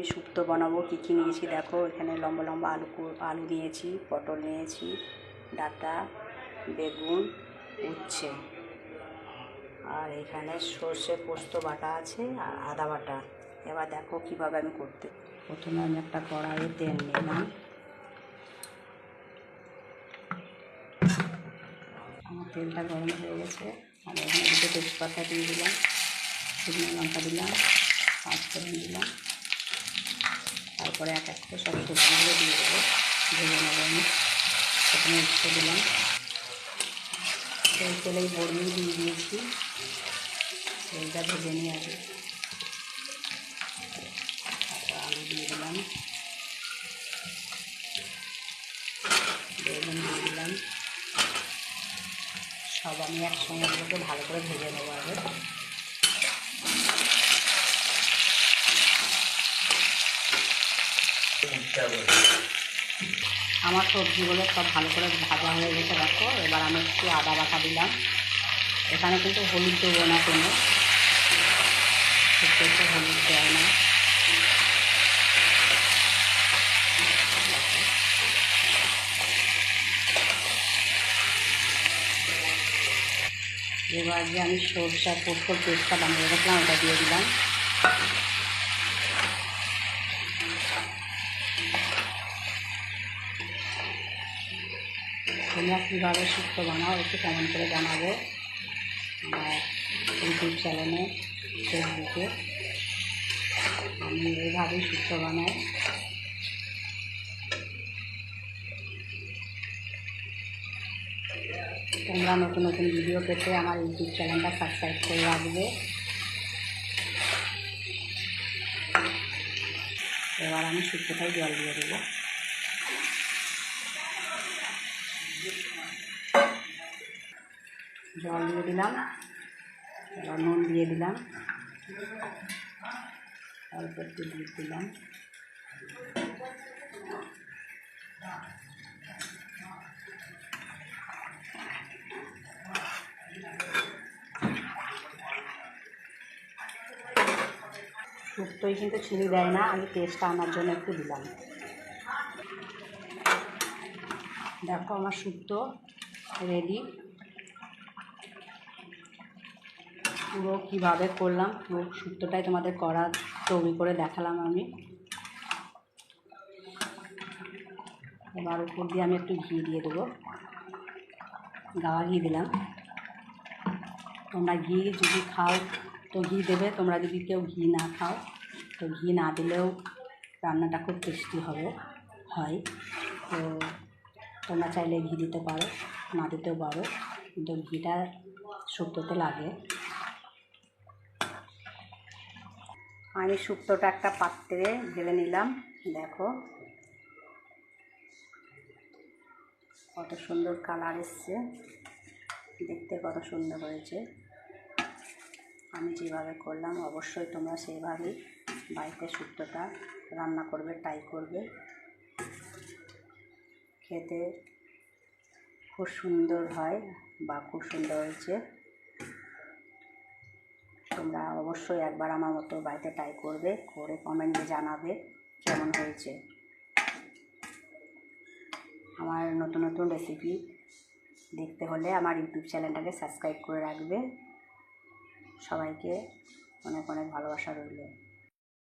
আমি শুক্তো বানাবো। কী নিয়েছি দেখো, এখানে লম্বা লম্বা আলু নিয়েছি, পটল নিয়েছি, ডাঁটা, বেগুন, উচ্ছে, আর এখানে সর্ষে পোস্ত বাটা আছে আর আদা বাটা। এবার দেখো কীভাবে আমি করতে। প্রথমে আমি একটা কড়াইয়ে তেল নিলাম। আমার তেলটা গরম হয়ে গেছে। আর এখানে দুটো তেজপাতা দিয়ে দিলাম, শুকনো লঙ্কা দিলাম, পাঁচফোড়ন দিলাম। তারপরে এক এক করে সব সবজিগুলো দিয়ে দেবো, ভেজে নেবো আমি। প্রথমে উচ্ছে দিলাম, সেই তেলেই বড়িও দিয়ে দিয়েছি, সেইটা ভেজে নিয়ে আসি। তারপর আলু দিয়ে দিলাম, বেগুন দিয়ে দিলাম। সব আমি একসঙ্গে এগুলোকে ভালো করে ভেজে নেবো আগে। আমার সবজিগুলো সব ভালো করে ভাজা হয়ে গেছে দেখো। এবার আমি একটু আদা বাটা দিলাম। এখানে কিন্তু হলুদ দেবো না, কোনো একটু হলুদ দেয় না। এবার যে আমি সরষে পোস্ত পেস্টটা বানিয়ে রেখেছিলাম ওটা দিয়ে দিলাম। তোমরা কীভাবে শুক্তো বানাও একটু কমেন্ট করে জানাবে আমার ইউটিউব চ্যানেলে, ফেসবুকে। আমি এইভাবেই শুক্তো বানাই। তোমরা নতুন নতুন ভিডিও পেতে আমার ইউটিউব চ্যানেলটা সাবস্ক্রাইব করে রাখবে। এবার আমি শুক্তোটাই জল দিয়ে দেবো। জল দিয়ে দিলাম, এবার নুন দিয়ে দিলাম, অল্প একটু দুধ দিলাম। শুক্তোয় কিন্তু চিনি দেয় না, আমি টেস্টটা আনার জন্য একটু দিলাম। দেখো আমার শুক্তো রেডি। পুরো কীভাবে করলাম, পুরো শুক্তোটাই তোমাদের তৈরি করে দেখালাম আমি। এবার উপর দিয়ে আমি একটু ঘি দিয়ে দেবো, গাওয়া ঘি দিলাম। তোমরা ঘি যদি খাও তো ঘি দেবে, তোমরা যদি কেউ ঘি না খাও তো ঘি না দিলেও রান্নাটা খুব টেস্টি হয়। তো তোমরা চাইলে ঘি দিতে পারো, না দিতেও পারো, কিন্তু ঘিটা শুক্তোতে লাগে। আমি শুক্তোটা একটা পাত্রে ঢেলে নিলাম। দেখো কত সুন্দর কালার এসছে, দেখতে কত সুন্দর হয়েছে। আমি যেভাবে করলাম অবশ্যই তোমরা সেইভাবেই বাড়িতে শুক্তোটা রান্না করবে, ট্রাই করবে। খেতে খুব সুন্দর হয় বা খুব সুন্দর হয়েছে। তোমরা অবশ্যই একবার আমার মতো বাড়িতে ট্রাই করবে, করে কমেন্টে জানাবে কেমন হয়েছে। আমার নতুন নতুন রেসিপি দেখতে হলে আমার ইউটিউব চ্যানেলটাকে সাবস্ক্রাইব করে রাখবে। সবাইকে অনেক অনেক ভালোবাসা রইল।